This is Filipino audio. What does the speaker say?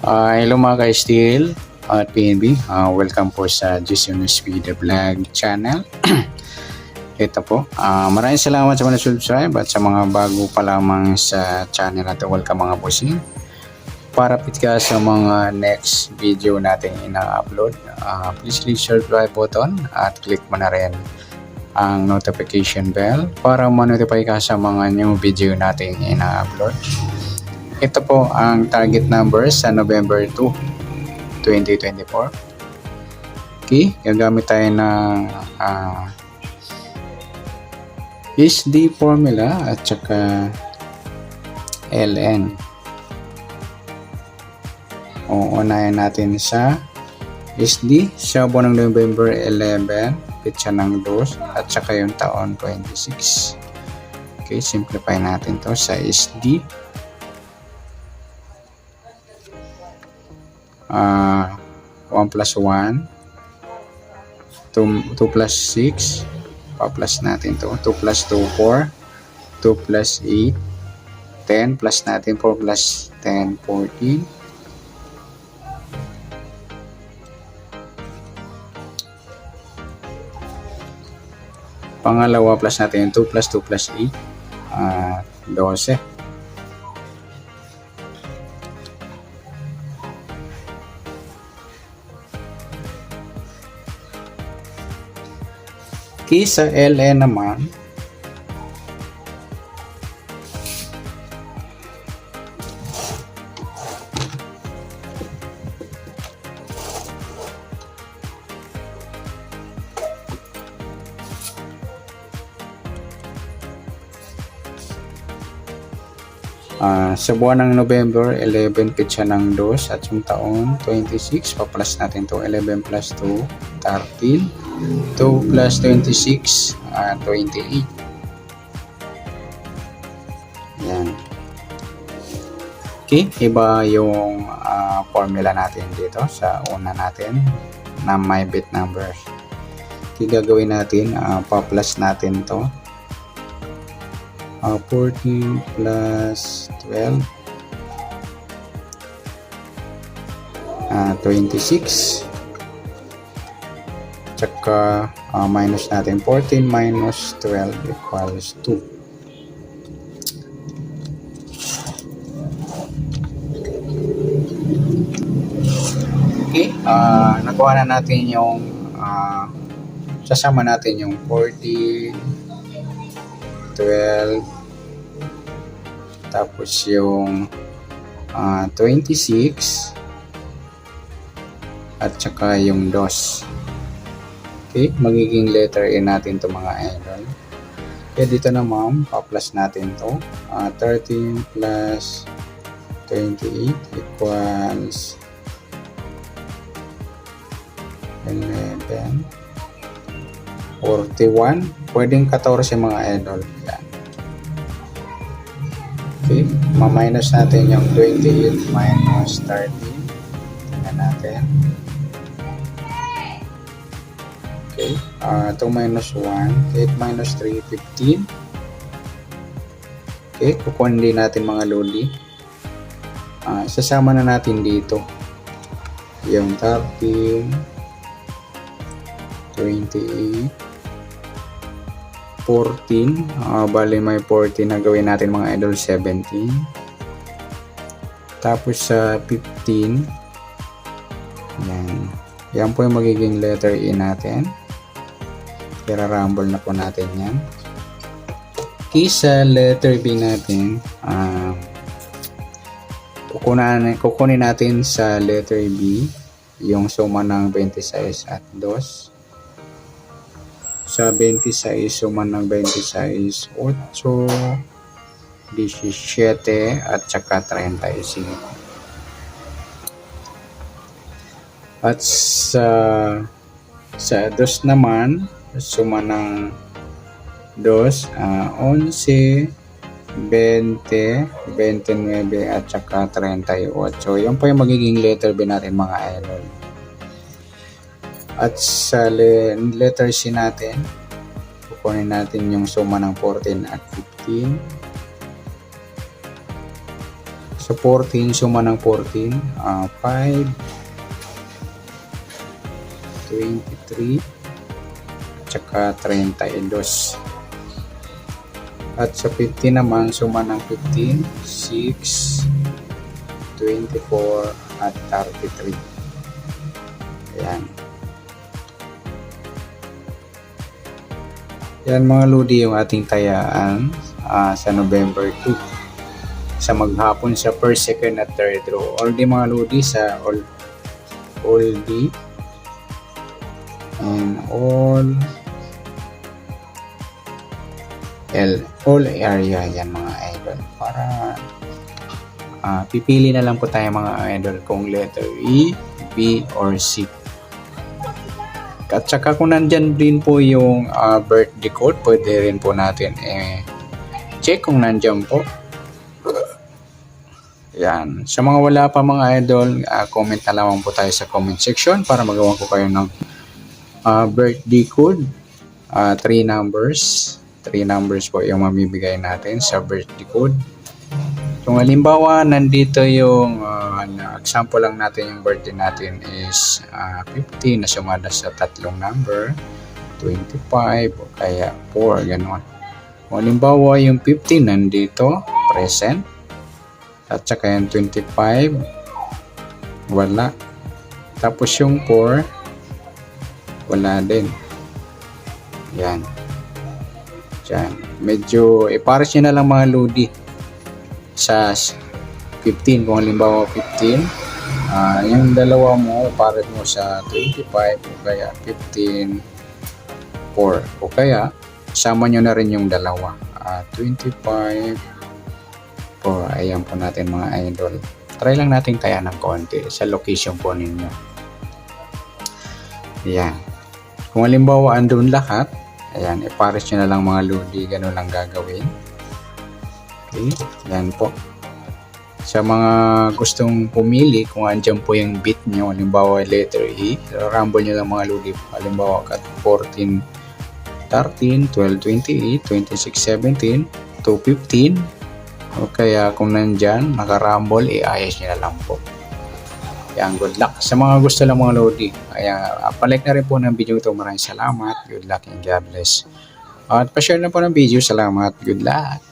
Hello mga ka-Steel at PNB. Welcome po sa Jason Speed Vlog channel. Ito po. Maraming salamat sa mga subscribe at sa mga bago pa lamang sa channel natin. Welcome mga bossing. Para pit ka sa mga next video natin ina-upload, please click subscribe button at click mo na rin ang notification bell para ma-notify ka sa mga new video natin ina-upload. Ito po ang target number sa November 2, 2024. Okay, gagamit tayo ng SD formula at saka LN. Uunahin natin sa SD sa buwan ng November 11, pitsa ng 2 at saka yung taon 26. Okay, simplify natin to sa SD. 1 plus 1, 2 plus 6, pa-plus natin to, 2 plus 2, 4, 2 plus 8, 10, plus natin 4 plus 10, 14, pangalawa plus natin 2 plus 2 plus 8, 12. Okay, sa LN naman, sa buwan ng November 11, pitsa ng 2 at yung taon 26, pa-plus natin to, 11 plus 2, 13, 2 plus 26, 28. Yan. Okay, iba yung formula natin dito sa una natin na may bit numbers. Okay, gagawin natin, pa-plus natin to. 14 plus 12, 26, tsaka minus natin 14 minus 12 equals 2. Okay, nakuha na natin yung sasama natin yung 14, 12, tapos yung 26 at saka yung 2. Okay, magiging letter A natin to mga idol. Okay, dito naman pa-plus natin to, 13 plus 28 equals 11, 41, pwedeng 14 mga idol. Yan. Okay, ma-minus natin yung 28 minus 13. Tingnan natin. Okay, 2 minus 1, 8 minus 3, 15. Okay, kukunin din natin mga loli. Sasama na natin dito yung 13, 28, 14, bali may 14 na gawin natin mga idol, 17. Tapos sa 15, yan po yung magiging letter E natin. Kira-rumble na po natin yan. Okay, sa letter B natin, kukunin natin sa letter B yung suma ng 26 at 2. Sa 26, suma ng 26, 8, 17, at saka 35. At sa 2 naman, suma ng 2, 11, 20, 29, at saka 38. Yan po yung magiging letter B natin mga idol. At sa letter C natin, kukunin natin yung suma ng 14 at 15. Sa 14, suma ng 14, 5, 23, tsaka 32. At sa 15 naman, suma ng 15, 6, 24, at 33. Ayan. Yan mga lodi yung ating tayaan sa November 2. Sa maghapon sa first, second, at third row. All di mga lodi sa all di and all area yan mga idol. Para pipili na lang po tayo mga idol kung letter E, B, or C. At saka kung nandyan din po yung birthday code, pwede rin po natin check kung nandyan po. Yan. Sa mga wala pa mga idol, comment na lamang po tayo sa comment section para magawa ko kayo ng birthday code. 3 numbers. 3 numbers po yung mamibigay natin sa birthday code. Kung halimbawa, nandito yung example lang natin yung birthday natin is 50 na sumada sa tatlong number, 25 o kaya 4, gano'n. Kung halimbawa yung 50 nandito, present, at saka yung 25, wala. Tapos yung 4, wala din. Yan. Diyan. Medyo, ipares nyo na lang mga lodi sa 15. Kung halimbawa 15, yung dalawa mo, ipares mo sa 25 o kaya 15, 4. O kaya, sama nyo na rin yung dalawa. 25, 4. Ayan po natin mga idol. Try lang natin kaya ng konti sa location po ninyo. Ayan. Kung halimbawa andun lahat, ayan, ipares nyo na lang mga lodi. Ganun lang gagawin. Okay. Ayan po. Sa mga gustong pumili, kung andyan po yung bit nyo, halimbawa letter E, rumble nyo lang mga lodi. Halimbawa 14, 13, 12, 28, 26, 17, 2, 15. O kaya kung nandyan, naka-rumble, i-ayos nyo na lang po. Ayan, good luck. Sa mga gusto lang mga lodi, ayan, palike na rin po ng video ito. Maraming salamat. Good luck and God bless. At pa-share na po ng video. Salamat. Good luck.